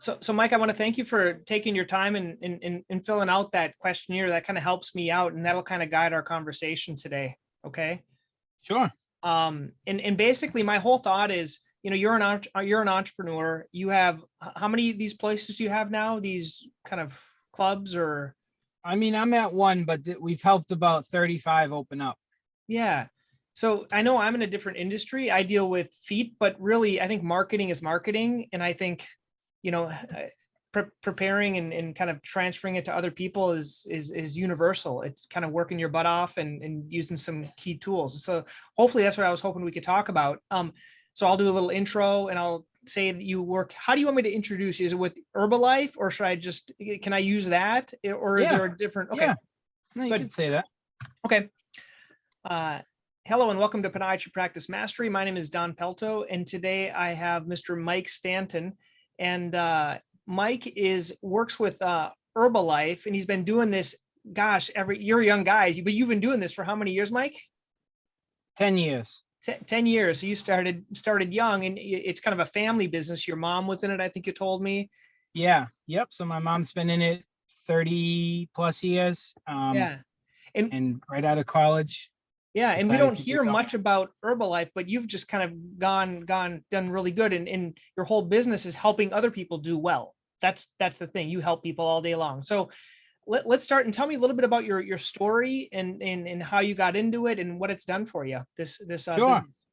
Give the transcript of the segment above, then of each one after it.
So Mike, I want to thank you for taking your time and filling out that questionnaire. That kind of helps me out, and that'll kind of guide our conversation today. Okay. Sure. And basically my whole thought is, you're an entrepreneur. You have, how many of these places do you have now? These kind of clubs or? I mean, I'm at one, but we've helped about 35 open up. Yeah. So I know I'm in a different industry. I deal with feet, but really I think marketing is marketing. And I think, you know, preparing and kind of transferring it to other people is universal. It's kind of working your butt off and using some key tools. So hopefully that's what I was hoping we could talk about. So I'll do a little intro and I'll say that you work. How do you want me to introduce you? Is it with Herbalife, or should I just, can I use that, or is there a different? Okay. Yeah. No, you can say that. Okay. Hello and welcome to Podiatry Practice Mastery. My name is Don Pelto, and today I have Mr. Mike Stanton. And Mike works with Herbalife, and he's been doing this, gosh, you're a young guy, but you've been doing this for how many years, Mike? 10 years. 10 years. So you started young, and it's kind of a family business. Your mom was in it, I think you told me. Yeah. Yep. So my mom's been in it 30 plus years. Yeah. And right out of college. Yeah. And we don't hear much about Herbalife, but you've just kind of done really good. And your whole business is helping other people do well. That's the thing. You help people all day long. So let's start, and tell me a little bit about your story and how you got into it and what it's done for you, this Sure. business.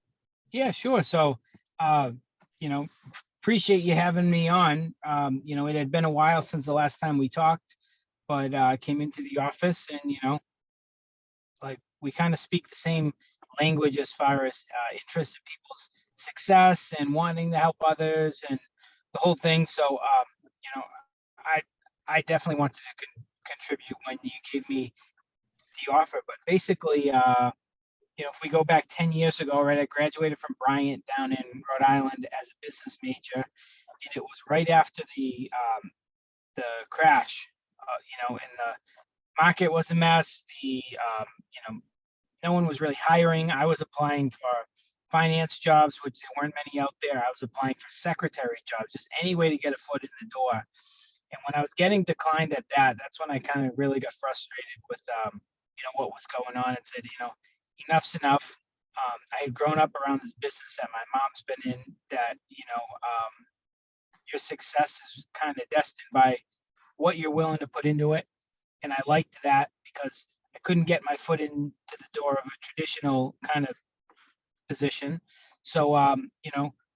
Yeah, sure. So, appreciate you having me on. It had been a while since the last time we talked, but I came into the office and, like we kind of speak the same language as far as interest in people's success and wanting to help others and the whole thing. So, I definitely wanted to contribute when you gave me the offer. But basically, if we go back 10 years ago, right, I graduated from Bryant down in Rhode Island as a business major, and it was right after the crash. And the market was a mess. No one was really hiring. I was applying for finance jobs, which there weren't many out there. I was applying for secretary jobs, just any way to get a foot in the door. And when I was getting declined at that's when I kind of really got frustrated with, what was going on, and said, enough's enough. I had grown up around this business that my mom's been in, that, your success is kind of destined by what you're willing to put into it. And I liked that because I couldn't get my foot into the door of a traditional kind of position. So,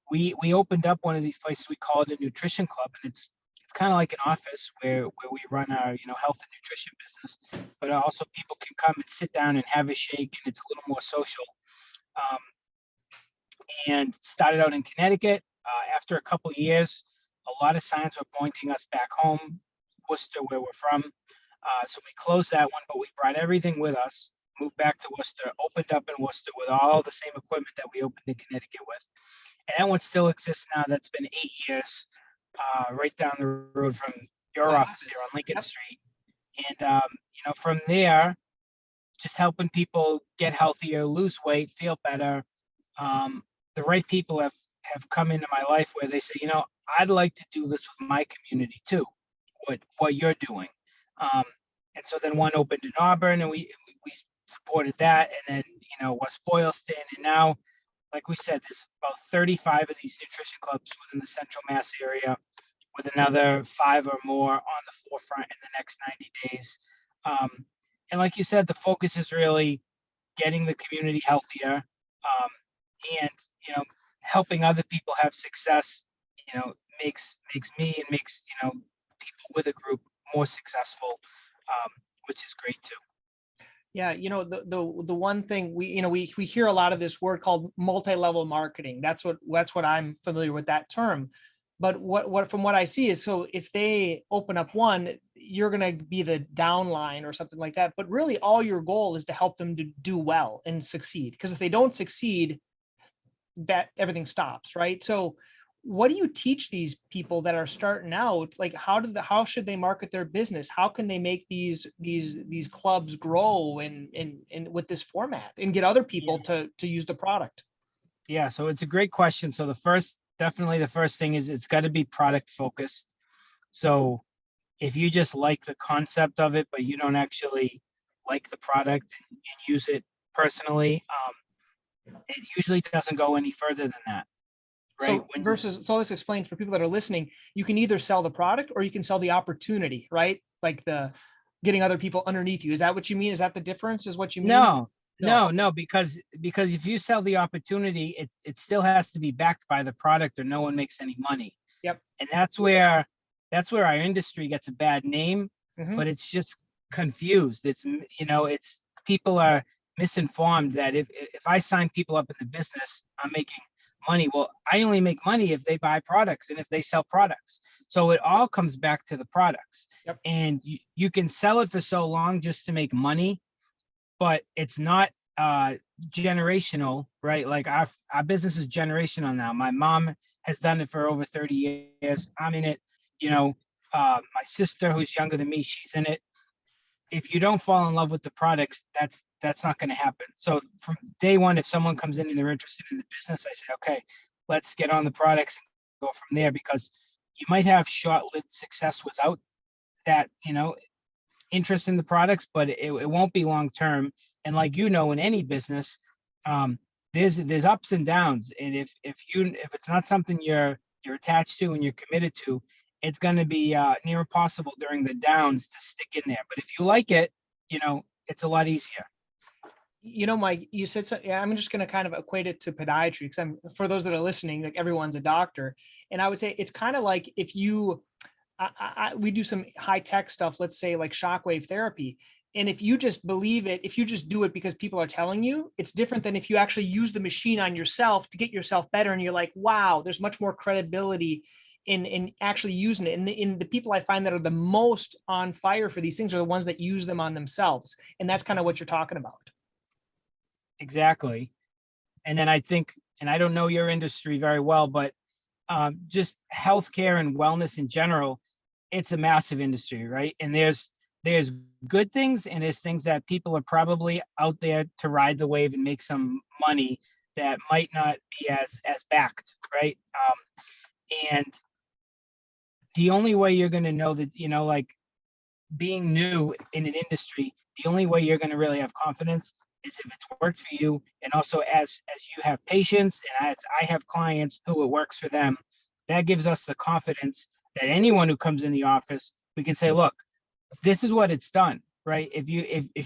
we opened up one of these places. We call it a nutrition club, and it's kind of like an office where we run our, health and nutrition business, but also people can come and sit down and have a shake, and it's a little more social. And started out in Connecticut. After a couple years, a lot of signs were pointing us back home, Worcester, where we're from. So we closed that one, but we brought everything with us, moved back to Worcester, opened up in Worcester with all the same equipment that we opened in Connecticut with. And that one still exists now. That's been 8 years, right down the road from your office here on Lincoln Street. And, from there, just helping people get healthier, lose weight, feel better. The right people have come into my life where they say, I'd like to do this with my community too, what you're doing. And so then one opened in Auburn, and we supported that. And then, West Boylston. And now, like we said, there's about 35 of these nutrition clubs within the Central Mass area, with another 5 or more on the forefront in the next 90 days. And like you said, the focus is really getting the community healthier, and, helping other people have success, makes me and makes, people with a group more successful, which is great too. Yeah, the one thing we hear a lot of this word called multi-level marketing. That's what I'm familiar with that term. But what from what I see is, so if they open up one, you're going to be the downline or something like that. But really, all your goal is to help them to do well and succeed. Because if they don't succeed, that everything stops, right? So what do you teach these people that are starting out? Like, how should they market their business? How can they make these clubs grow and with this format and get other people to use the product? Yeah, so it's a great question. So definitely the first thing is it's got to be product focused. So if you just like the concept of it, but you don't actually like the product and use it personally, it usually doesn't go any further than that, right? So let's explain for people that are listening. You can either sell the product or you can sell the opportunity, right? Like the getting other people underneath you. Is that what you mean? Is that the difference? Is what you mean? No, No. no, because if you sell the opportunity, it still has to be backed by the product, or no one makes any money. Yep. And that's where our industry gets a bad name, Hmm. but it's just confused. It's people are misinformed that if I sign people up in the business, I'm making money. Well, I only make money if they buy products and if they sell products. So it all comes back to the products. Yep. And you can sell it for so long just to make money, but it's not generational, right? Like our business is generational now. My mom has done it for over 30 years. I'm in it. You know, my sister, who's younger than me, she's in it. If you don't fall in love with the products, that's not going to happen. So from day one, if someone comes in and they're interested in the business, I say, okay, let's get on the products and go from there, because you might have short-lived success without that, interest in the products, but it won't be long term. And like in any business, um, there's ups and downs. And if it's not something you're attached to and you're committed to, it's going to be near impossible during the downs to stick in there. But if you like it, it's a lot easier. Mike, you said so. Yeah, I'm just going to kind of equate it to podiatry because for those that are listening, like everyone's a doctor. And I would say it's kind of like if we do some high tech stuff, let's say like shockwave therapy. And if you just believe it, if you just do it because people are telling you, it's different than if you actually use the machine on yourself to get yourself better. And you're like, wow, there's much more credibility in actually using it. And in the people I find that are the most on fire for these things are the ones that use them on themselves. And that's kind of what you're talking about. Exactly. And then I think, and I don't know your industry very well, but just healthcare and wellness in general, it's a massive industry, right? And there's good things and there's things that people are probably out there to ride the wave and make some money that might not be as backed, right? And the only way you're going to know that, like being new in an industry, the only way you're going to really have confidence is if it's worked for you, and also as you have patients and as I have clients who it works for them. That gives us the confidence that anyone who comes in the office, we can say, look, this is what it's done, right? If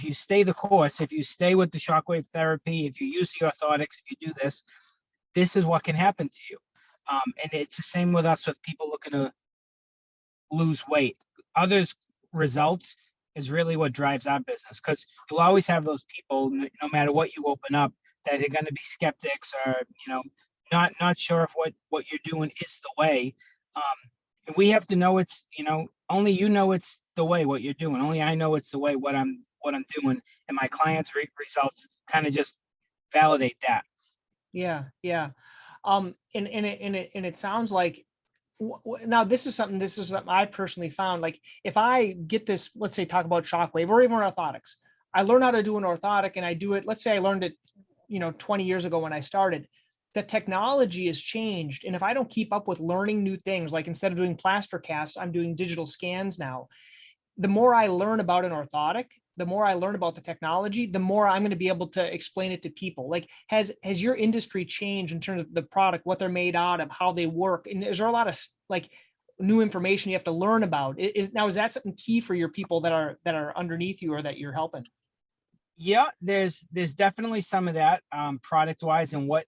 you stay the course, if you stay with the shockwave therapy, if you use the orthotics, if you do this is what can happen to you. And it's the same with us with people looking to lose weight. Others' results is really what drives our business, because you'll always have those people, no matter what you open up, that are going to be skeptics, or not sure if what you're doing is the way. And we have to know it's only it's the way what you're doing. Only I know it's the way what I'm doing, and my clients' results kind of just validate that. Yeah. Yeah. And it sounds like now this is something I personally found. Like if I get this, let's say talk about shockwave or even orthotics, I learn how to do an orthotic and I do it. Let's say I learned it, 20 years ago when I started. The technology has changed, and if I don't keep up with learning new things, like instead of doing plaster casts, I'm doing digital scans now. The more I learn about an orthotic, the more I learn about the technology, the more I'm going to be able to explain it to people. Like, has your industry changed in terms of the product, what they're made out of, how they work? And is there a lot of like new information you have to learn about? Is that something key for your people that are underneath you or that you're helping? Yeah, there's definitely some of that, product wise, and what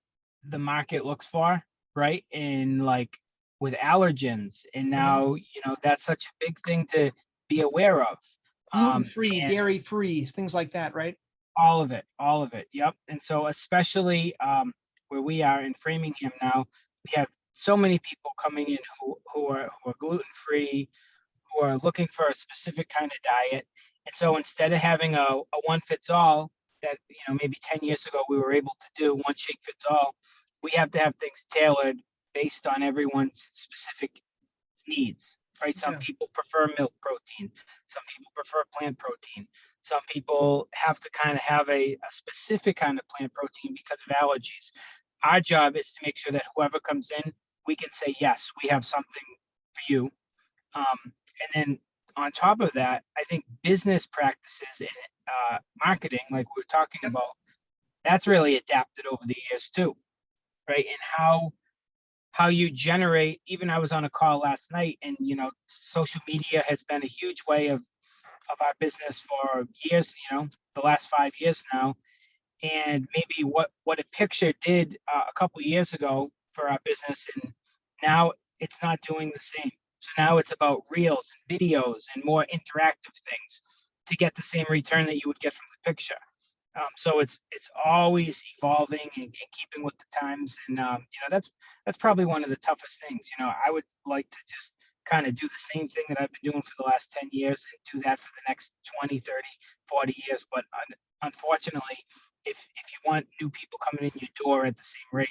the market looks for, right? And like with allergens, and Mhm. now that's such a big thing to be aware of. Gluten free, And dairy free, things like that, right? all of it. Yep. And so especially where we are in Framingham now, we have so many people coming in who are gluten free, who are looking for a specific kind of diet. And so instead of having a one fits all that maybe 10 years ago we were able to do, one shake fits all, we have to have things tailored based on everyone's specific needs, right? Some Yeah. people prefer milk protein, some people prefer plant protein, some people have to kind of have a specific kind of plant protein because of allergies. Our job is to make sure that whoever comes in, we can say, yes, we have something for you. And then on top of that, I think business practices in marketing, like we are talking Yep. about, that's really adapted over the years too, right? And how you generate. Even I was on a call last night, and social media has been a huge way of our business for years. The last 5 years now, and maybe what a picture did a couple years ago for our business, and now it's not doing the same. So now it's about reels and videos and more interactive things to get the same return that you would get from the picture. So it's always evolving and keeping with the times, and that's probably one of the toughest things. I would like to just kind of do the same thing that I've been doing for the last 10 years and do that for the next 20, 30, 40 years. But unfortunately, if you want new people coming in your door at the same rate,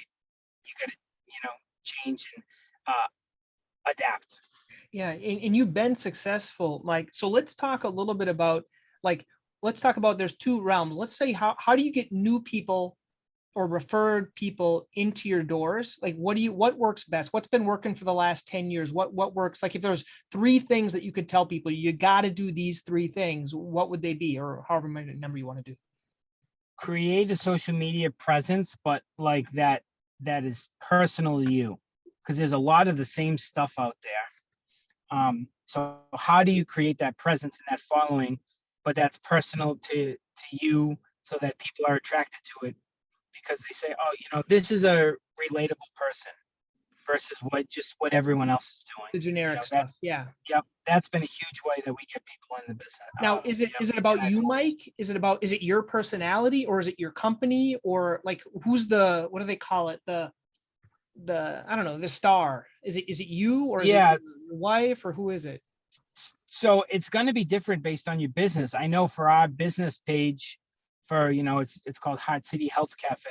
you got to change and adapt. Yeah, and you've been successful, Mike. So let's talk a little bit about like let's talk about there's two realms. Let's say how do you get new people or referred people into your doors? Like what works best? What's been working for the last 10 years? What works? Like if there's three things that you could tell people, you got to do these three things, what would they be? Or however many number you want to do. Create a social media presence, but like that is personal to you, because there's a lot of the same stuff out there. So how do you create that presence and that following, but that's personal to you, so that people are attracted to it because they say, oh, this is a relatable person versus what everyone else is doing. The generic That, stuff. Yeah. yep, that's been a huge way that we get people in the business. Now, is it about you, Mike? Is it your personality, or is it your company, or like who's what do they call it? I don't know, the star. Is it you, or is it Yeah, your wife, or who is it? so it's going to be different based on your business. I know for our business page, for it's called Hot City Health Cafe.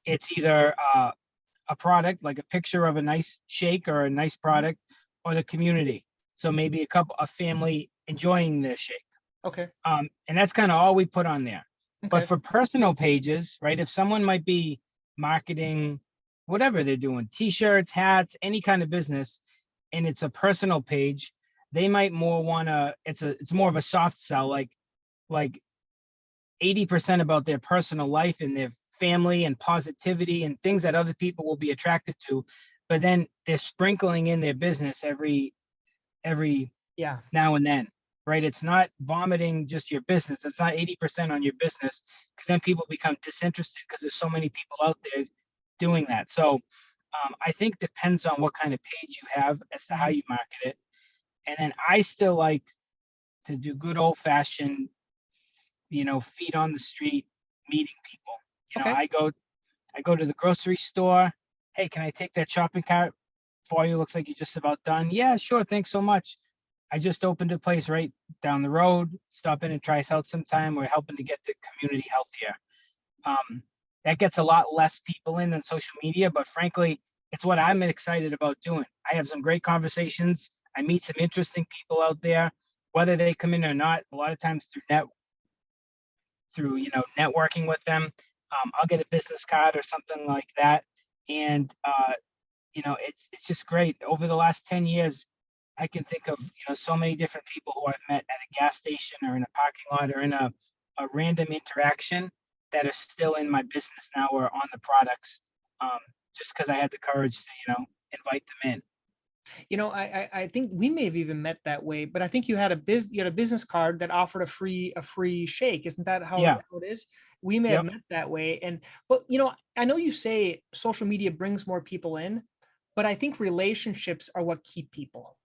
It's either a product, like a picture of a nice shake or a nice product, or the community. So maybe a family enjoying their shake. Okay. And that's kind of all we put on there. But Okay. for personal pages, right? If someone might be marketing whatever they're doing, t-shirts, hats, any kind of business, and it's a personal page, they might more want to, it's more of a soft sell, like 80% about their personal life and their family and positivity and things that other people will be attracted to. But then they're sprinkling in their business every Yeah. now and then, right? It's not vomiting just your business. It's not 80% on your business, because then people become disinterested because there's so many people out there doing that. So I think depends on what kind of page you have as to how you market it. And then I still like to do good old fashioned, feet on the street, meeting people. Okay. I go to the grocery store. Hey, can I take that shopping cart for you? Looks like you're just about done. Yeah, sure. Thanks so much. I just opened a place right down the road. Stop in and try us out sometime. We're helping to get the community healthier. That gets a lot less people in than social media, but frankly, it's what I'm excited about doing. I have some great conversations. I meet some interesting people out there, whether they come in or not. A lot of times through networking with them, I'll get a business card or something like that, and it's just great. Over the last 10 years, I can think of so many different people who I've met at a gas station or in a parking lot or in a random interaction that are still in my business now or on the products, just because I had the courage to invite them in. I think we may have even met that way, but I think you had a business card that offered a free shake. Isn't that how Yeah. it is? We may have Yep. met that way. But I know you say social media brings more people in, but I think relationships are what keep people.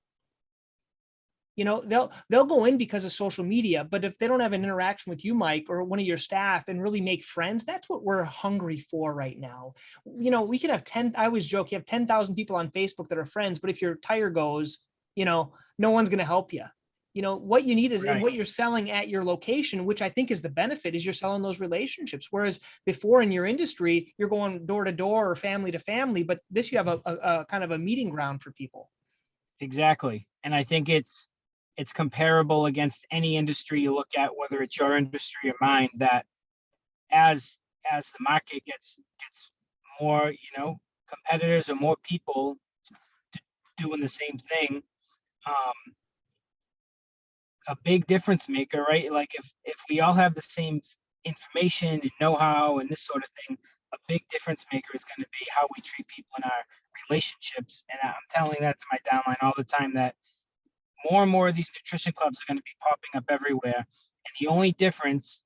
They'll go in because of social media, but if they don't have an interaction with you, Mike, or one of your staff and really make friends, that's what we're hungry for right now. We can have 10, I always joke, you have 10,000 people on Facebook that are friends, but if your tire goes, no one's going to help you. What you need is, and Right. what you're selling at your location, which I think is the benefit, is you're selling those relationships. Whereas before in your industry, you're going door to door or family to family, but this, you have a kind of a meeting ground for people. Exactly. And I think it's comparable against any industry you look at, whether it's your industry or mine, that as the market gets more, competitors or more people doing the same thing, um, a big difference maker, right? Like if we all have the same information and know-how and this sort of thing, a big difference maker is going to be how we treat people in our relationships. And I'm telling that to my downline all the time that more and more of these nutrition clubs are going to be popping up everywhere. And the only difference,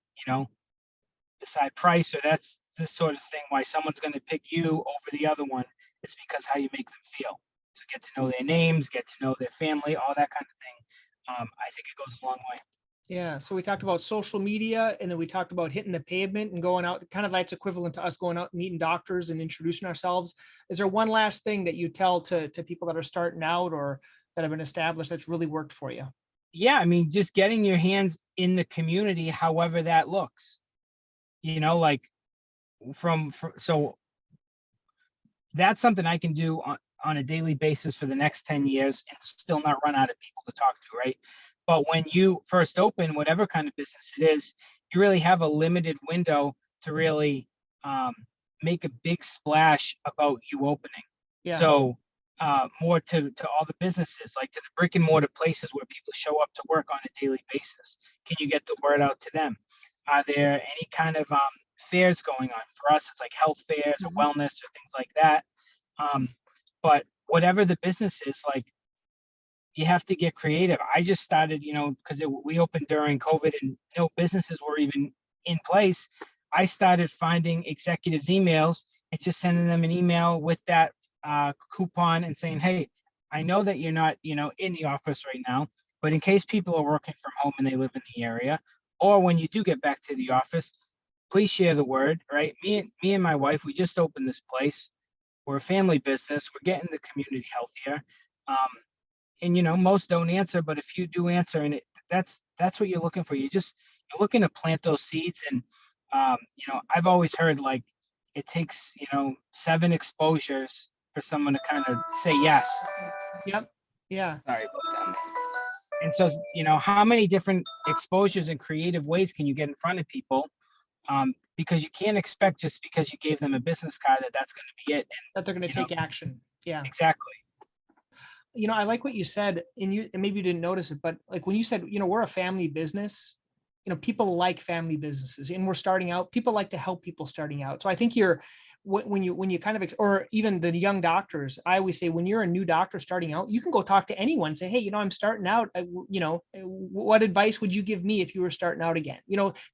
beside price or that's the sort of thing why someone's going to pick you over the other one is because how you make them feel. So get to know their names, get to know their family, all that kind of thing. I think it goes a long way. Yeah. So we talked about social media, and then we talked about hitting the pavement and going out, kind of that's equivalent to us going out and meeting doctors and introducing ourselves. Is there one last thing that you tell to people that are starting out or that have been established that's really worked for you? Yeah, I mean, just getting your hands in the community, however that looks. Like so that's something I can do on a daily basis for the next 10 years and still not run out of people to talk to, right? But when you first open whatever kind of business it is, you really have a limited window to really make a big splash about you opening. Yeah. So more to all the businesses, like to the brick and mortar places where people show up to work on a daily basis. Can you get the word out to them? Are there any kind of fairs going on? For us, it's like health fairs or Mhm. wellness or things like that. But whatever the business is, like you have to get creative. I just started, because we opened during COVID and no businesses were even in place. I started finding executives' emails and just sending them an email with that coupon and saying, "Hey, I know that you're not, in the office right now, but in case people are working from home and they live in the area, or when you do get back to the office, please share the word." Right? Me and my wife, we just opened this place. We're a family business. We're getting the community healthier. And most don't answer, but if you do answer, and that's what you're looking for. You're looking to plant those seeds. And I've always heard like it takes 7 exposures for someone to kind of say yes. Yep. Yeah. Sorry about that. And so how many different exposures and creative ways can you get in front of people? Because you can't expect just because you gave them a business card that's going to be it. That they're going to And take action. Yeah. exactly. I like what you said, and maybe you didn't notice it, but like when you said, we're a family business, people like family businesses, and we're starting out. People like to help people starting out. So I think when you kind of, or even the young doctors, I always say when you're a new doctor starting out, you can go talk to anyone, say, hey, I'm starting out. What advice would you give me if you were starting out again?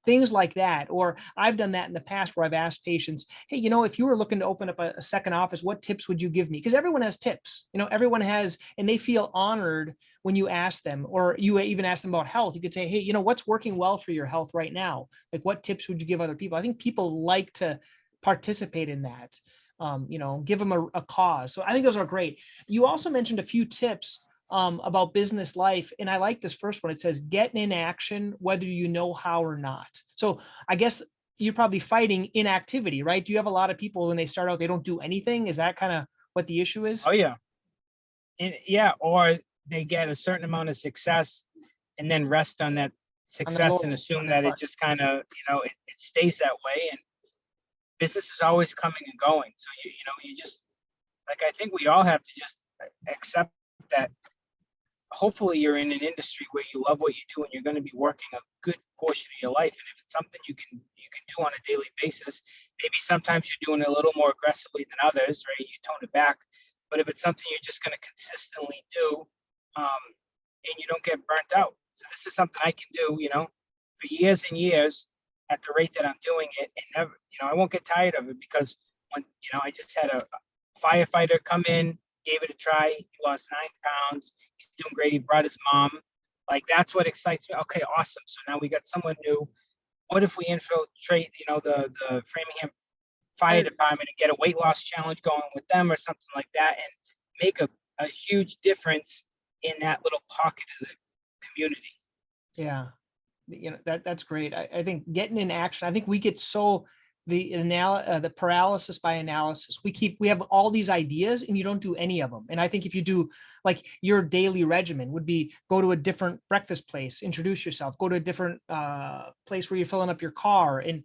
Things like that. Or I've done that in the past where I've asked patients, hey, if you were looking to open up a second office, what tips would you give me? Because everyone has tips, everyone has, and they feel honored when you ask them, or you even ask them about health. You could say, hey, what's working well for your health right now? Like, what tips would you give other people? I think people like to participate in that. Give them a cause. So I think those are great. You also mentioned a few tips about business life, and I like this first one. It says, get in action, whether you know how or not. So I guess you're probably fighting inactivity, right? Do you have a lot of people when they start out, they don't do anything? Is that kind of what the issue is? Oh yeah. Yeah, or they get a certain amount of success and then rest on that On the success and laurels, assume on that that it part. just kind of, it stays that way. And business is always coming and going. So you just like I think we all have to just accept that hopefully you're in an industry where you love what you do and you're going to be working a good portion of your life. And if it's something you can do on a daily basis, maybe sometimes you're doing it a little more aggressively than others, right? You tone it back. But if it's something you're just going to consistently do, and you don't get burnt out. So this is something I can do, for years and years at the rate that I'm doing it, and never, I won't get tired of it because when I just had a firefighter come in, gave it a try. He lost 9 pounds. He's doing great. He brought his mom. Like that's what excites me. Okay, awesome. So now we got someone new. What if we infiltrate, the Framingham Fire Department and get a weight loss challenge going with them or something like that, and make a huge difference in that little pocket of the community. Yeah. That's great. I think getting in action, I think we get so the paralysis by analysis. We have all these ideas and you don't do any of them. And I think if you do, like, your daily regimen would be go to a different breakfast place, introduce yourself, go to a different place where you're filling up your car, and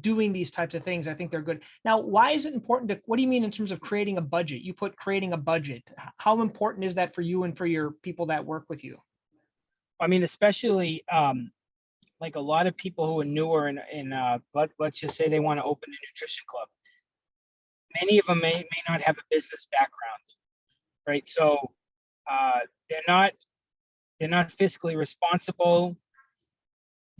doing these types of things. I think they're good. Now, why is it important to, what do you mean in terms of creating a budget? You put creating a budget. How important is that for you and for your people that work with you? I mean, especially like a lot of people who are newer let's just say they want to open a nutrition club. Many of them may not have a business background, right? So they're not fiscally responsible.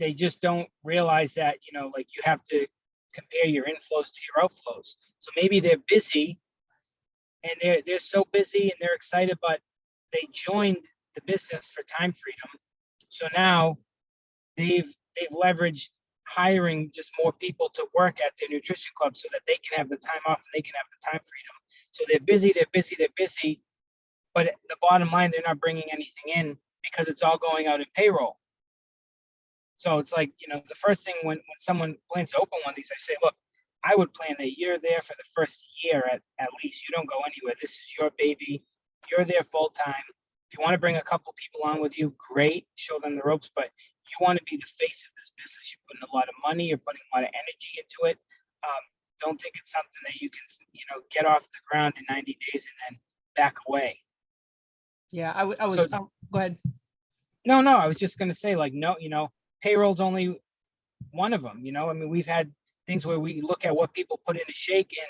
They just don't realize that, like, you have to compare your inflows to your outflows. So maybe they're busy and they're so busy and they're excited, but they joined the business for time freedom. So now they've leveraged hiring just more people to work at their nutrition club so that they can have the time off and they can have the time freedom. So they're busy, but the bottom line, they're not bringing anything in because it's all going out in payroll. So it's like, the first thing when someone plans to open one of these, I say, look, I would plan that you're there for the first year at least. You don't go anywhere. This is your baby. You're there full time. If you want to bring a couple people on with you, great. Show them the ropes, but you want to be the face of this business. You're putting a lot of money. You're putting a lot of energy into it. Don't think it's something that you can, get off the ground in 90 days and then back away. Yeah, I was. So, go ahead. No, I was just going to say, like, no, payroll's only one of them. I mean, we've had things where we look at what people put in a shake and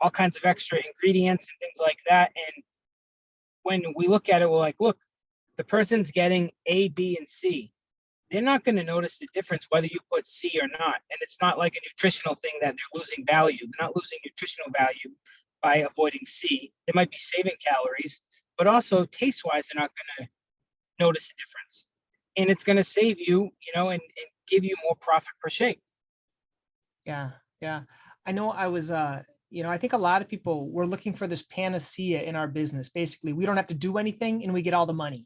all kinds of extra ingredients and things like that. And when we look at it, we're like, look, the person's getting A, B, and C. They're not going to notice the difference whether you put C or not. And it's not like a nutritional thing that they're losing value. They're not losing nutritional value by avoiding C. They might be saving calories, but also taste-wise, they're not going to notice a difference. And it's going to save you, and give you more profit per shake. Yeah. I know I was, I think a lot of people were looking for this panacea in our business. Basically, we don't have to do anything and we get all the money.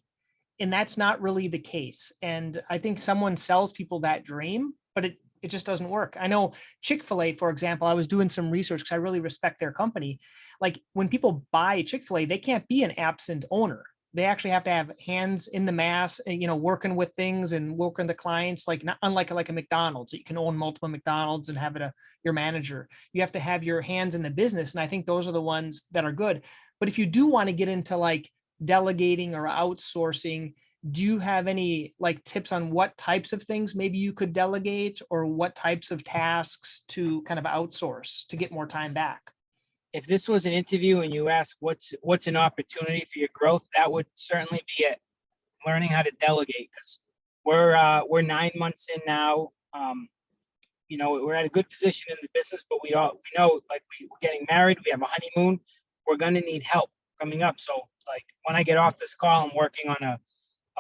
And that's not really the case. And I think someone sells people that dream, but it just doesn't work. I know Chick-fil-A, for example, I was doing some research because I really respect their company. Like, when people buy Chick-fil-A, they can't be an absent owner. They actually have to have hands in the mass, working with things and working the clients, like, not unlike a McDonald's. You can own multiple McDonald's and have it your manager. You have to have your hands in the business. And I think those are the ones that are good. But if you do want to get into like delegating or outsourcing, do you have any like tips on what types of things maybe you could delegate, or what types of tasks to kind of outsource to get more time back? If this was an interview and you ask what's an opportunity for your growth, that would certainly be it. Learning how to delegate, because we're 9 months in now. We're at a good position in the business, but we know, like, we're getting married, we have a honeymoon, we're going to need help coming up. So, like, when I get off this call, I'm working on a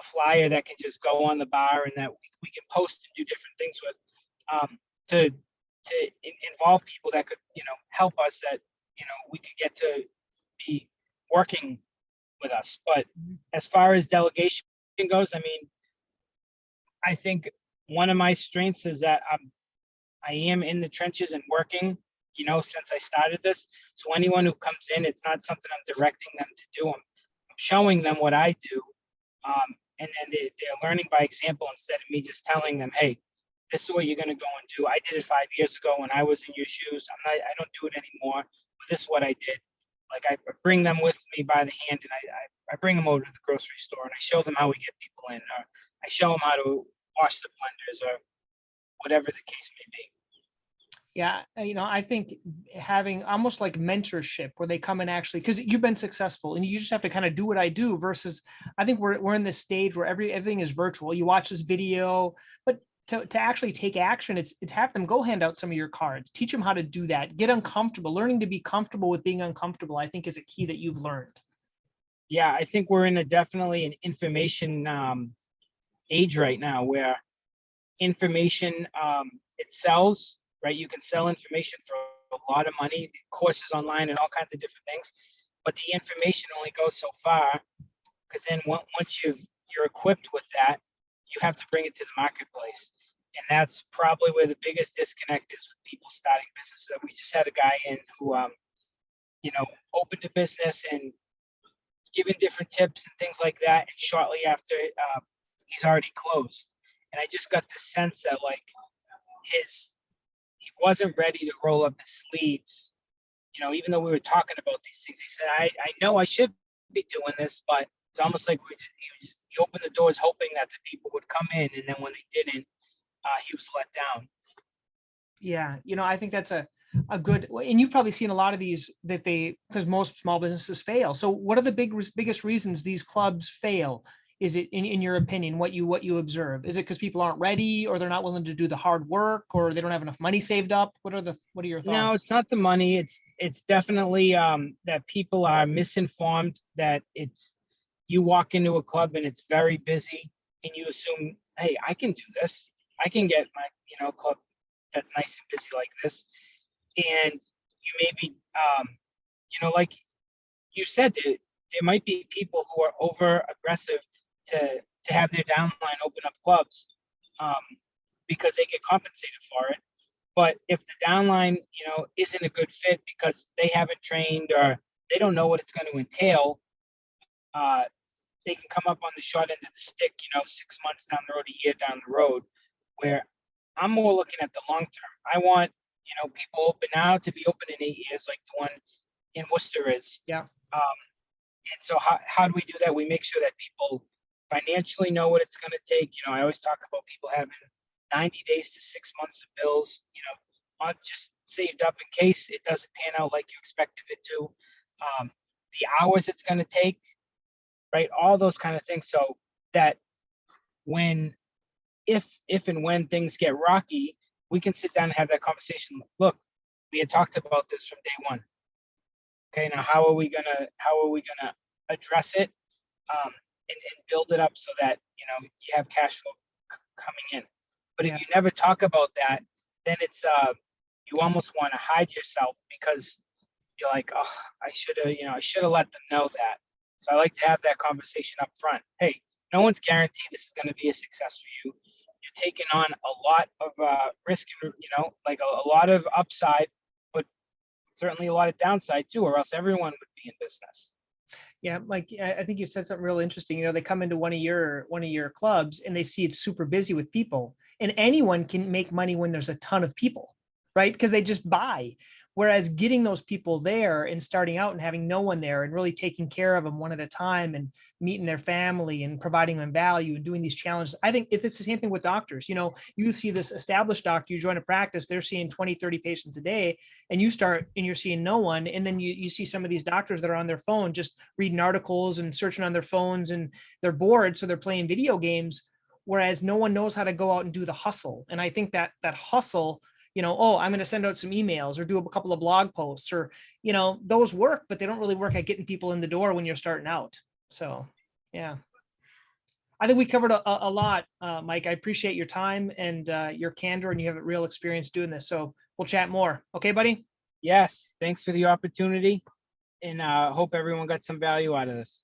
flyer that can just go on the bar and that we can post and do different things with, to involve people that could, help us, that, we could get to be working with us. But as far as delegation goes, I mean, I think one of my strengths is that I am in the trenches and working, since I started this. So anyone who comes in, it's not something I'm directing them to do. I'm showing them what I do. And then they're learning by example instead of me just telling them, hey, this is what you're going to go and do. I did it 5 years ago when I was in your shoes. I don't do it anymore. But this is what I did. Like, I bring them with me by the hand, and I bring them over to the grocery store, and I show them how we get people in, or I show them how to wash the blenders, or whatever the case may be. Yeah, I think having almost like mentorship where they come in, actually, because you've been successful and you just have to kind of do what I do, versus I think we're in this stage where everything is virtual. You watch this video, but to actually take action, it's have them go hand out some of your cards, teach them how to do that, get uncomfortable. Learning to be comfortable with being uncomfortable, I think, is a key that you've learned. Yeah, I think we're in definitely an information age right now, where information, it sells. Right, you can sell information for a lot of money, courses online and all kinds of different things, but the information only goes so far, because then once you're equipped with that, you have to bring it to the marketplace. And that's probably where the biggest disconnect is with people starting businesses. We just had a guy in who, opened a business and giving different tips and things like that. And shortly after, he's already closed. And I just got the sense that like he wasn't ready to roll up his sleeves. Even though we were talking about these things, he said, I know I should be doing this, but it's almost like he opened the doors hoping that the people would come in. And then when they didn't, he was let down. Yeah. I think that's a good, and you've probably seen a lot of these because most small businesses fail. So what are the biggest reasons these clubs fail? Is it in your opinion, what you observe? Is it because people aren't ready, or they're not willing to do the hard work, or they don't have enough money saved up? What are your thoughts? No, it's not the money. It's definitely that people are misinformed, that you walk into a club and it's very busy and you assume, hey, I can do this. I can get my, club that's nice and busy like this. And you may be, like you said, there might be people who are over aggressive to have their downline open up clubs because they get compensated for it. But if the downline, isn't a good fit because they haven't trained or they don't know what it's going to entail, they can come up on the short end of the stick, 6 months down the road, a year down the road, where I'm more looking at the long term. I want, people open now to be open in 8 years, like the one in Worcester is. Yeah. And so how do we do that? We make sure that people financially know what it's going to take. I always talk about people having 90 days to 6 months of bills, not just saved up in case it doesn't pan out like you expected it to. The hours it's going to take, right? All those kind of things. So that if and when things get rocky, we can sit down and have that conversation. Look, we had talked about this from day one. Okay, now how are we gonna address it and build it up so that you have cash flow coming in. But if you never talk about that, then it's you almost want to hide yourself because you're like, oh, I should have let them know that. So I like to have that conversation up front. Hey, no one's guaranteed this is going to be a success for you. You're taking on a lot of risk, like a lot of upside, but certainly a lot of downside too, or else everyone would be in business. Yeah, Mike, I think you said something real interesting. They come into one of your clubs and they see it's super busy with people, and anyone can make money when there's a ton of people, right? Because they just buy. Whereas getting those people there and starting out and having no one there and really taking care of them one at a time and meeting their family and providing them value and doing these challenges. I think if it's the same thing with doctors, you see this established doctor, you join a practice, they're seeing 20, 30 patients a day, and you start and you're seeing no one. And then you see some of these doctors that are on their phone, just reading articles and searching on their phones, and they're bored. So they're playing video games, whereas no one knows how to go out and do the hustle. And I think that hustle, I'm going to send out some emails or do a couple of blog posts, or, those work, but they don't really work at getting people in the door when you're starting out. So, yeah, I think we covered a lot, Mike. I appreciate your time and your candor, and you have a real experience doing this. So we'll chat more. Okay, buddy? Yes. Thanks for the opportunity, and hope everyone got some value out of this.